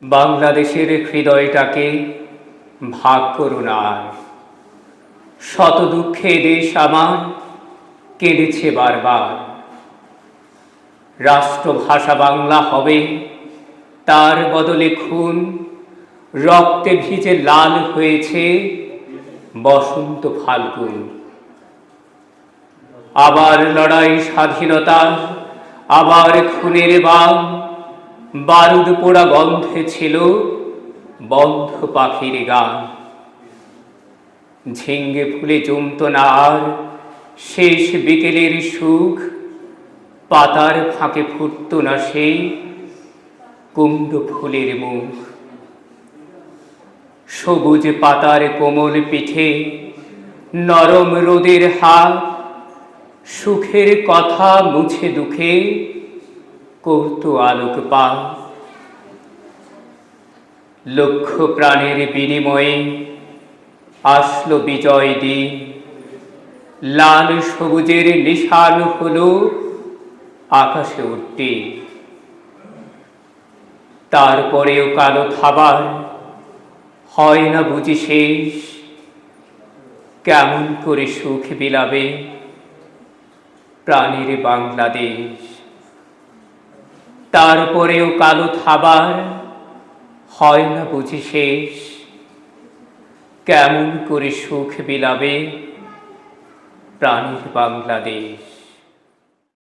বাংলাদেশের হৃদয়টাকে ভাগ করুন আর। শত দুঃখে দেশ আমার কেঁদেছে বারবার। রাষ্ট্রভাষা বাংলা হবে, তার বদলে খুন। রক্তে ভিজে লাল হয়েছে বসন্ত ফাল্গুন। আবার লড়াই স্বাধীনতার, আবার খুনের বাম। বারুদ পোড়া গন্ধে ছিল বন্ধ পাখির গান। ঝিঙ্গে ফুলে জমত না আর শেষ বিকেলের সুখ। পাতার ফাঁকে ফুটত না সেই কুন্দ ফুলের মুখ। সবুজ পাতার কোমল পিঠে নরম রোদের হাত। সুখের কথা মুছে দুঃখে করত আলোকপাত। লক্ষ প্রাণের বিনিময়ে আসলো বিজয় দিন। লাল সবুজের নিশান হলো আকাশে উঠতে। তারপরেও কালো থাবার হয় না বুঝি শেষ। কেমন করে সুখ বিলাবে প্রাণের বাংলাদেশ। তারপরেও কালো থাবার হয় না বুঝি শেষ। কেমন করে সুখ বিলাবে প্রাণের বাংলাদেশ।